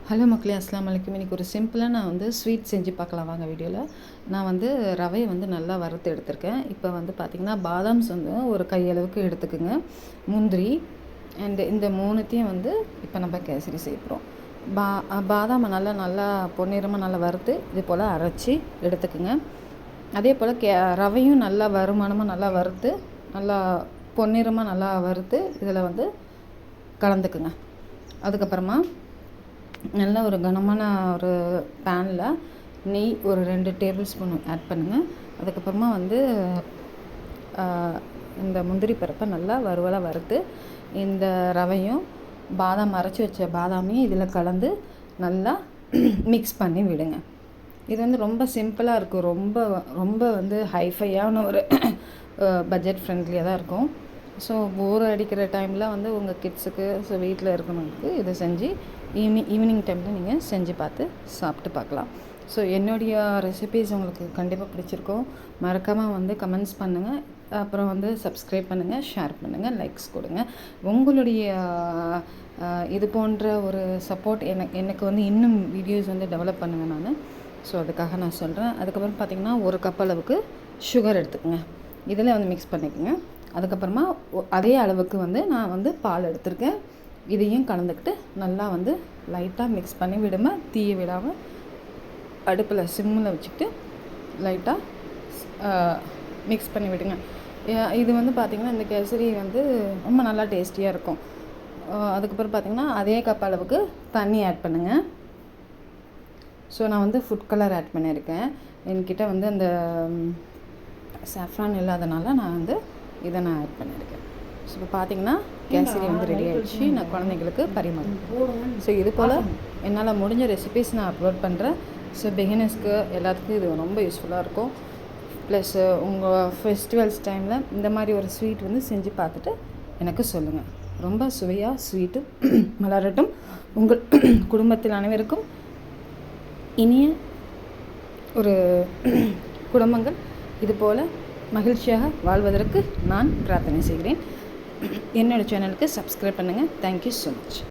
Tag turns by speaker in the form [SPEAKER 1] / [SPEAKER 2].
[SPEAKER 1] Hello மக்களே, அஸ்ஸலாமு அலைக்கும். இன்றைக்கி ஒரு சிம்பிளாக நான் வந்து ஸ்வீட் செஞ்சு பார்க்கலாம் வாங்க வீடியோவில். நான் வந்து ரவையை வந்து நல்லா வறுத்து எடுத்திருக்கேன். இப்போ வந்து பார்த்திங்கன்னா பாதாம்ஸ் வந்து ஒரு கையளவுக்கு எடுத்துக்குங்க, முந்திரி அண்டு இந்த மூணுத்தையும் வந்து இப்போ நம்ம கேசரி செய்கிறோம். பாதாமை நல்லா நல்லா பொன்னிறமாக நல்லா வறுத்து இது போல் அரைச்சி எடுத்துக்குங்க. அதே போல் ரவையும் நல்லா வருமானமாக நல்லா வறுத்து நல்லா பொன்னிறமாக நல்லா வறுத்து இதில் வந்து கலந்துக்குங்க. அதுக்கப்புறமா நல்ல ஒரு கனமான ஒரு பேனில் நெய் ஒரு 2 டேபிள் ஸ்பூன் ஆட் பண்ணுங்கள். அதுக்கப்புறமா வந்து இந்த முந்திரி பருப்பை நல்லா வறுவலாக வறுத்து இந்த ரவையும் பாதாம் அரைச்சி வச்ச பாதாமையும் இதில் கலந்து நல்லா மிக்ஸ் பண்ணி விடுங்க. இது வந்து ரொம்ப சிம்பிளாக இருக்கும். ரொம்ப ரொம்ப வந்து ஹைஃபையான ஒரு பட்ஜெட் ஃப்ரெண்ட்லியாக தான் இருக்கும். ஸோ போர் அடிக்கிற டைமில் வந்து உங்கள் கிட்ஸுக்கு ஸோ வீட்டில் இருக்கணுங்களுக்கு இதை செஞ்சு ஈவினிங் டைமில் நீங்கள் செஞ்சு பார்த்து சாப்பிட்டு பார்க்கலாம். ஸோ என்னுடைய ரெசிபீஸ் உங்களுக்கு கண்டிப்பாக பிடிச்சிருக்கோம். மறக்காமல் வந்து கமெண்ட்ஸ் பண்ணுங்கள், அப்புறம் வந்து சப்ஸ்கிரைப் பண்ணுங்கள், ஷேர் பண்ணுங்கள், லைக்ஸ் கொடுங்க. உங்களுடைய இது போன்ற ஒரு சப்போர்ட் எனக்கு வந்து இன்னும் வீடியோஸ் வந்து டெவலப் பண்ணுவேன் நான். ஸோ அதுக்காக நான் சொல்கிறேன். அதுக்கப்புறம் பார்த்திங்கன்னா 1 கப் அளவுக்கு சுகர் எடுத்துக்கோங்க, இதில் வந்து மிக்ஸ் பண்ணிக்கோங்க. அதுக்கப்புறமா அதே அளவுக்கு வந்து நான் வந்து பால் எடுத்திருக்கேன், இதையும் கலந்துக்கிட்டு நல்லா வந்து லைட்டாக மிக்ஸ் பண்ணி விடாமல் தீய விடாமல் அடுப்பில் சிம்மில் வச்சுக்கிட்டு லைட்டாக மிக்ஸ் பண்ணி விடுங்க. இது வந்து பார்த்திங்கன்னா இந்த கேசரி வந்து ரொம்ப நல்லா டேஸ்டியாக இருக்கும். அதுக்கப்புறம் பார்த்திங்கன்னா அதே கப் அளவுக்கு தண்ணி ஆட் பண்ணுங்கள். ஸோ நான் வந்து ஃபுட் கலர் ஆட் பண்ணியிருக்கேன். என்கிட்ட வந்து அந்த சாஃப்ரான் இல்லாதனால நான் வந்து இதை நான் ஆட் பண்ணியிருக்கேன். ஸோ இப்போ பார்த்திங்கன்னா கேசரி வந்து ரெடி ஆகிடுச்சு. நான் குழந்தைங்களுக்கு பரிமாறுறேன். ஸோ இது போல் என்னால் முடிஞ்ச ரெசிபீஸ் நான் அப்லோட் பண்ணுறேன். ஸோ பிகினர்ஸ்க்கு எல்லாத்துக்கும் இது ரொம்ப யூஸ்ஃபுல்லாக இருக்கும். ப்ளஸ் உங்கள் ஃபெஸ்டிவல்ஸ் டைமில் இந்த மாதிரி ஒரு ஸ்வீட் வந்து செஞ்சு பார்த்துட்டு எனக்கு சொல்லுங்கள். ரொம்ப சுவையாக ஸ்வீட்டும் மலரட்டும். உங்கள் குடும்பத்தில் அனைவருக்கும் இனிய ஒரு குடும்பங்கள் இதுபோல் மகிழ்ச்சியாக வாழ்வதற்கு நான் பிரார்த்தனை செய்கிறேன். என்னோடய சேனலுக்கு சப்ஸ்கிரைப் பண்ணுங்கள். Thank you so much.